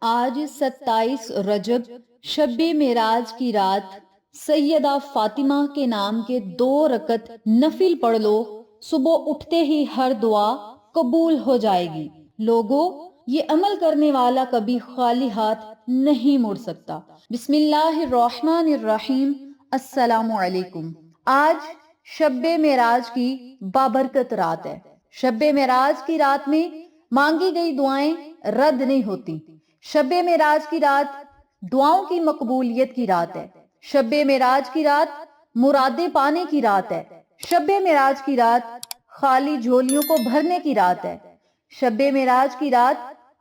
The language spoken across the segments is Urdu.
آج 27 رجب شب معراج کی رات سیدہ فاطمہ کے نام کے 2 رکعت نفل پڑھ لو، صبح اٹھتے ہی ہر دعا قبول ہو جائے گی۔ لوگوں، یہ عمل کرنے والا کبھی خالی ہاتھ نہیں مڑ سکتا۔ بسم اللہ الرحمن الرحیم۔ السلام علیکم۔ آج شب معراج کی بابرکت رات ہے۔ شب معراج کی رات میں مانگی گئی دعائیں رد نہیں ہوتی۔ شب معراج کی رات دعاؤں کی مقبولیت کی رات ہے۔ شب معراج کی رات مرادیں پانے کی رات ہے۔ شب معراج کی رات خالی جھولیوں کو بھرنے کی رات ہے۔ شب معراج کی رات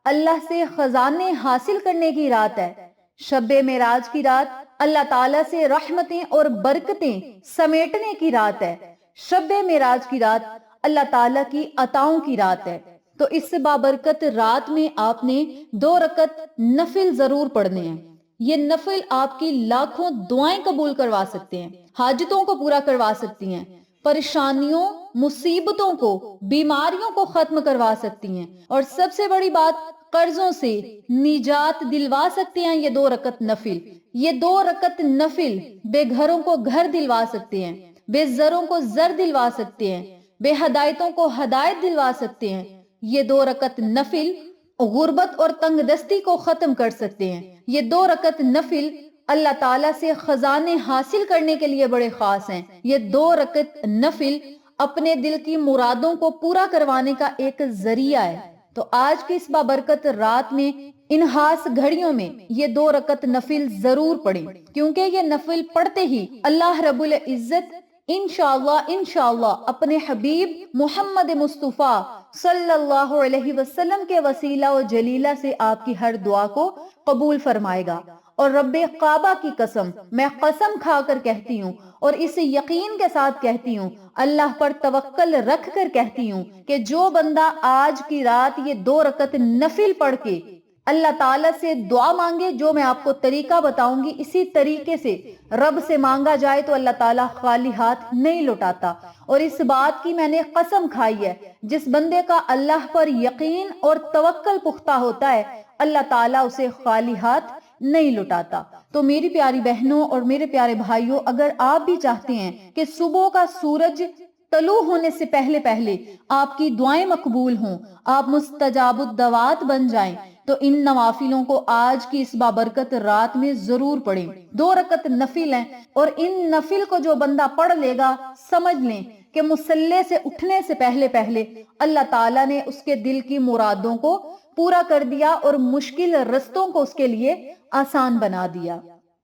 اللہ سے خزانے حاصل کرنے کی رات ہے۔ شب معراج کی رات اللہ تعالیٰ سے رحمتیں اور برکتیں سمیٹنے کی رات ہے۔ شب معراج کی رات اللہ تعالیٰ کی عطاؤں کی رات ہے۔ تو اس بابرکت رات میں آپ نے 2 رکعت نفل ضرور پڑھنے ہیں۔ یہ نفل آپ کی لاکھوں دعائیں قبول کروا سکتے ہیں، حاجتوں کو پورا کروا سکتی ہیں، پریشانیوں، مصیبتوں کو، بیماریوں کو ختم کروا سکتی ہیں، اور سب سے بڑی بات، قرضوں سے نجات دلوا سکتے ہیں یہ 2 رکعت نفل۔ یہ 2 رکعت نفل بے گھروں کو گھر دلوا سکتے ہیں، بے زروں کو زر دلوا سکتے ہیں، بے ہدایتوں کو ہدایت دلوا سکتے ہیں۔ یہ 2 رکعت نفل غربت اور تنگ دستی کو ختم کر سکتے ہیں۔ یہ 2 رکعت نفل اللہ تعالیٰ سے خزانے حاصل کرنے کے لیے بڑے خاص ہیں۔ یہ 2 رکعت نفل اپنے دل کی مرادوں کو پورا کروانے کا ایک ذریعہ ہے۔ تو آج کی اس بابرکت رات میں ان خاص گھڑیوں میں یہ 2 رکعت نفل ضرور پڑھیں، کیونکہ یہ نفل پڑھتے ہی اللہ رب العزت انشاءاللہ اپنے حبیب محمد مصطفیٰ صلی اللہ علیہ وسلم کے وسیلہ و جلیلہ سے آپ کی ہر دعا کو قبول فرمائے گا۔ اور رب کعبہ کی قسم، میں قسم کھا کر کہتی ہوں اور اس یقین کے ساتھ کہتی ہوں، اللہ پر توکل رکھ کر کہتی ہوں کہ جو بندہ آج کی رات یہ 2 رکعت نفل پڑھ کے اللہ تعالیٰ سے دعا مانگے، جو میں آپ کو طریقہ بتاؤں گی، اسی طریقے سے رب سے مانگا جائے تو اللہ تعالیٰ خالی ہاتھ نہیں لوٹاتا۔ اور اس بات کی میں نے قسم کھائی ہے، جس بندے کا اللہ پر یقین اور توکل پختہ ہوتا ہے، اللہ تعالیٰ اسے خالی ہاتھ نہیں لوٹاتا۔ تو میری پیاری بہنوں اور میرے پیارے بھائیوں، اگر آپ بھی چاہتے ہیں کہ صبح کا سورج طلوع ہونے سے پہلے پہلے آپ کی دعائیں مقبول ہوں، آپ مستجاب الدعوات بن جائیں، تو ان نوافلوں کو آج کی اس بابرکت رات میں ضرور پڑھیں۔ 2 رکعت نفل ہیں، اور ان نفل کو جو بندہ پڑھ لے گا، سمجھ لیں کہ مصلی سے اٹھنے سے پہلے پہلے اللہ تعالیٰ نے اس کے دل کی مرادوں کو پورا کر دیا اور مشکل رستوں کو اس کے لیے آسان بنا دیا۔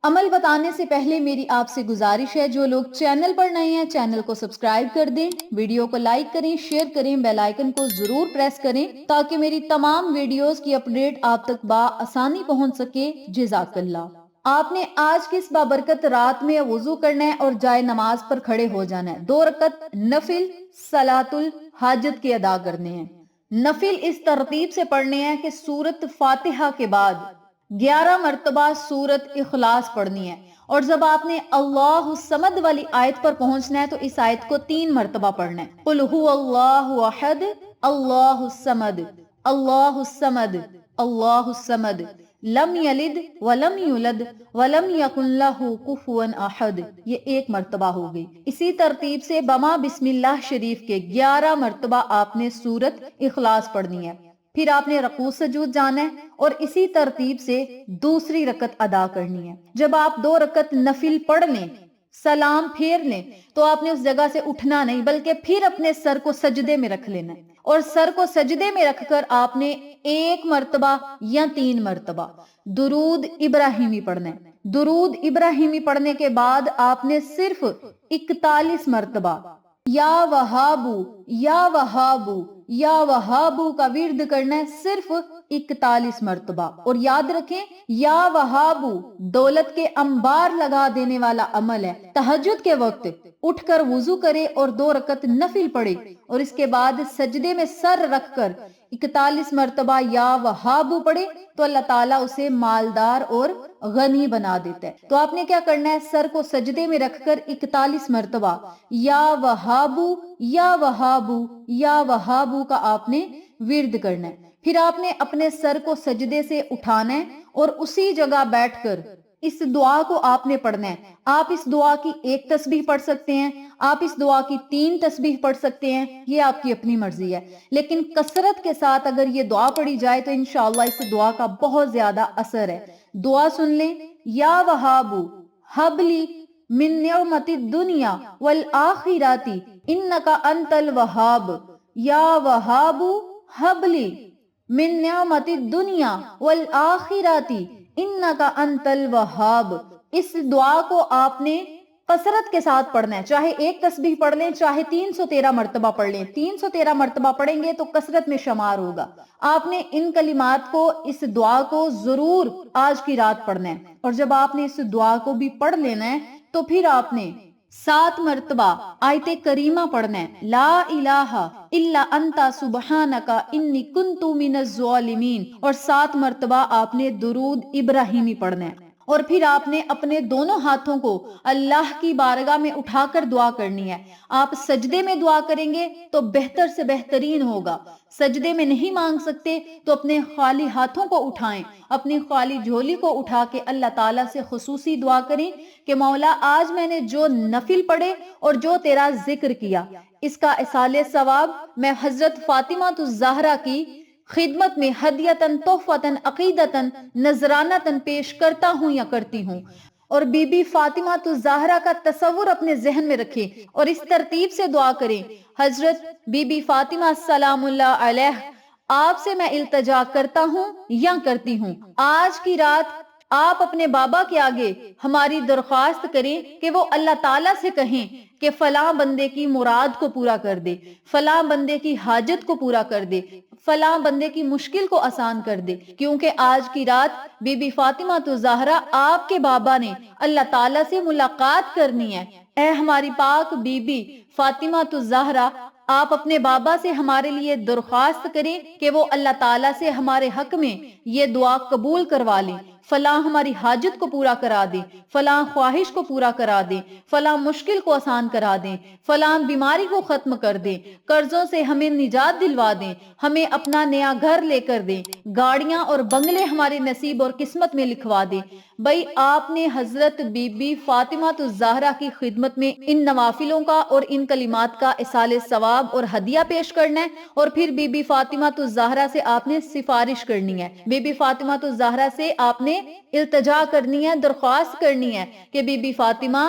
عمل بتانے سے پہلے میری آپ سے گزارش ہے، جو لوگ چینل پر نئے ہیں چینل کو سبسکرائب کر دیں، ویڈیو کو لائک کریں، شیئر کریں، بیل آئیکن کو ضرور پریس کریں تاکہ میری تمام ویڈیوز کی اپڈیٹ آپ تک بآسانی پہنچ سکے۔ جزاک اللہ۔ آپ نے آج کی اس بابرکت رات میں وضو کرنا ہے اور جائے نماز پر کھڑے ہو جانا ہے۔ 2 رکعت نفل صلاۃ الحاجت کے ادا کرنے ہیں۔ نفل اس ترتیب سے پڑھنے ہیں کہ سورت فاتحہ کے بعد 11 مرتبہ سورت اخلاص پڑھنی ہے، اور جب آپ نے اللہ الصمد والی آیت پر پہنچنا ہے تو اس آیت کو 3 مرتبہ پڑھنا ہے۔ قل هو اللہ احد اللہ الصمد اللہ الصمد اللہ الصمد لم یلد ولم یولد ولم یکن لہ کفوا احد۔ یہ 1 مرتبہ ہو گئی۔ اسی ترتیب سے بما بسم اللہ شریف کے 11 مرتبہ آپ نے سورت اخلاص پڑھنی ہے۔ پھر آپ نے رکوع سجود جانا ہے اور اسی ترتیب سے دوسری رکعت ادا کرنی ہے۔ جب آپ 2 رکعت نفل پڑھ لیں، سلام پھیر لیں، تو آپ نے اس جگہ سے اٹھنا نہیں، بلکہ پھر اپنے سر کو سجدے میں رکھ لینا ہے، اور سر کو سجدے میں رکھ کر آپ نے 1 مرتبہ یا 3 مرتبہ درود ابراہیمی پڑھنا ہے۔ درود ابراہیمی پڑھنے کے بعد آپ نے صرف 41 مرتبہ یا وہابو یا وہابو یا وہابو کا ورد کرنا ہے، صرف 41 مرتبہ۔ اور یاد رکھیں، یا وہابو دولت کے انبار لگا دینے والا عمل ہے۔ تہجد کے وقت اٹھ کر وضو کرے اور 2 رکعت نفل پڑھے، اور اس کے بعد سجدے میں سر رکھ کر 41 مرتبہ یا وہابو پڑھے، تو اللہ تعالیٰ اسے مالدار اور غنی بنا دیتا ہے۔ تو آپ نے کیا کرنا ہے، سر کو سجدے میں رکھ کر 41 مرتبہ یا وہابو یا وہابو یا وہابو کا آپ نے ورد کرنا ہے۔ پھر آپ نے اپنے سر کو سجدے سے اٹھانا ہے اور اسی جگہ بیٹھ کر اس دعا کو آپ نے پڑھنا ہے۔ آپ اس دعا کی 1 تسبیح پڑھ سکتے ہیں، آپ اس دعا کی 3 تسبیح پڑھ سکتے ہیں، یہ آپ کی اپنی مرضی ہے، لیکن کثرت کے ساتھ اگر یہ دعا پڑھی جائے تو انشاءاللہ اس دعا کا بہت زیادہ اثر ہے۔ دعا سن لیں، یا وہابو حبلی من نعمت الدنیا والآخراتی انکا انت الوہاب، یا وہابو حبلی من نعمت الدنیا والآخراتی انکا انت الوہاب۔ اس دعا کو آپ نے کثرت کے ساتھ پڑھنا ہے، چاہے 1 تسبیح پڑھ لیں، چاہے 313 مرتبہ پڑھ لیں، 313 مرتبہ پڑھیں گے تو کثرت میں شمار ہوگا۔ آپ نے ان کلمات کو، اس دعا کو ضرور آج کی رات پڑھنا ہے، اور جب آپ نے اس دعا کو بھی پڑھ لینا ہے تو پھر آپ نے 7 مرتبہ آیت کریمہ پڑھنا ہے، لا الہ الا انت سبحانک انی کنت من الظالمین، اور 7 مرتبہ آپ نے درود ابراہیمی پڑھنا ہے۔ اور پھر آپ نے اپنے دونوں ہاتھوں کو اللہ کی بارگاہ میں اٹھا کر دعا کرنی ہے۔ آپ سجدے میں دعا کریں گے تو بہتر سے بہترین ہوگا، سجدے میں نہیں مانگ سکتے تو اپنے خالی ہاتھوں کو اٹھائیں، اپنی خالی جھولی کو اٹھا کے اللہ تعالیٰ سے خصوصی دعا کریں کہ مولا آج میں نے جو نفل پڑھے اور جو تیرا ذکر کیا، اس کا ایصال ثواب میں حضرت فاطمہ الزہرا کی خدمت میں ہدیتاً تحفتاً عقیدتاً نذرانتاً پیش کرتا ہوں یا کرتی ہوں۔ اور بی بی فاطمہ الزہرا کا تصور اپنے ذہن میں رکھیں اور اس ترتیب سے دعا کریں، حضرت بی بی فاطمہ السلام اللہ علیہ، آپ سے میں التجا کرتا ہوں یا کرتی ہوں، آج کی رات آپ اپنے بابا کے آگے ہماری درخواست کریں کہ وہ اللہ تعالیٰ سے کہیں کہ فلاں بندے کی مراد کو پورا کر دے، فلاں بندے کی حاجت کو پورا کر دے، فلاں بندے کی مشکل کو آسان کر دے، کیونکہ آج کی رات بی بی فاطمہ الزہرا آپ کے بابا نے اللہ تعالیٰ سے ملاقات کرنی ہے۔ اے ہماری پاک بی بی فاطمہ الزہرا، آپ اپنے بابا سے ہمارے لیے درخواست کریں کہ وہ اللہ تعالیٰ سے ہمارے حق میں یہ دعا قبول کروا لیں، فلاں ہماری حاجت کو پورا کرا دیں، فلاں خواہش کو پورا کرا دیں، فلاں مشکل کو آسان کرا دیں، فلاں بیماری کو ختم کر دیں، قرضوں سے ہمیں نجات دلوا دیں، ہمیں اپنا نیا گھر لے کر دیں، گاڑیاں اور بنگلے ہمارے نصیب اور قسمت میں لکھوا دیں۔ بھائی آپ نے حضرت بی بی فاطمہ الزہرا کی خدمت میں ان نوافلوں کا اور ان کلمات کا ایصال ثواب اور ہدیہ پیش کرنا ہے، اور پھر بی بی فاطمہ الزہرا سے آپ نے سفارش کرنی ہے، بی بی فاطمہ الزہرا سے آپ نے التجا کرنی ہے، درخواست کرنی ہے کہ بی بی فاطمہ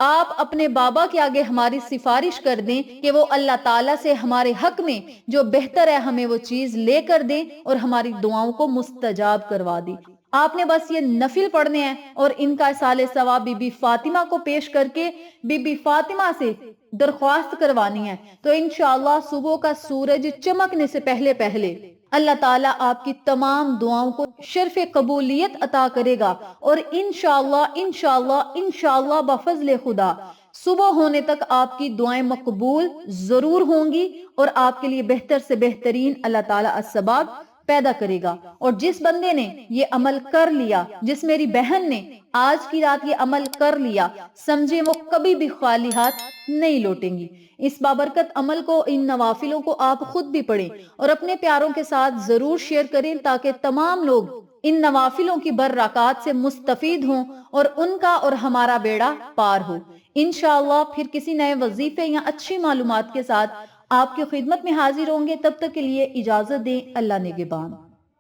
آپ اپنے بابا کے آگے ہماری سفارش کر دیں کہ وہ اللہ تعالیٰ سے ہمارے حق میں جو بہتر ہے ہمیں وہ چیز لے کر دیں اور ہماری دعاؤں کو مستجاب کروا دیں۔ آپ نے بس یہ نفل پڑھنے ہیں اور ان کا ایصال ثواب بی بی فاطمہ کو پیش کر کے بی بی فاطمہ سے درخواست کروانی ہے، تو انشاءاللہ صبح کا سورج چمکنے سے پہلے پہلے اللہ تعالیٰ آپ کی تمام دعاؤں کو شرف قبولیت عطا کرے گا، اور انشاءاللہ انشاءاللہ انشاءاللہ بفضل خدا صبح ہونے تک آپ کی دعائیں مقبول ضرور ہوں گی، اور آپ کے لیے بہتر سے بہترین اللہ تعالیٰ اسباب پیدا کرے گا۔ اور جس بندے نے یہ عمل کر لیا، جس میری بہن نے آج کی رات یہ عمل کر لیا، سمجھیں وہ کبھی بھی خالی ہاتھ نہیں لوٹیں گی۔ اس بابرکت عمل کو، ان نوافلوں کو آپ خود بھی پڑھیں اور اپنے پیاروں کے ساتھ ضرور شیئر کریں تاکہ تمام لوگ ان نوافلوں کی برکات سے مستفید ہوں اور ان کا اور ہمارا بیڑا پار ہو۔ انشاءاللہ پھر کسی نئے وظیفے یا اچھی معلومات کے ساتھ آپ کی خدمت میں حاضر ہوں گے، تب تک کے لیے اجازت دیں، اللہ نگہبان۔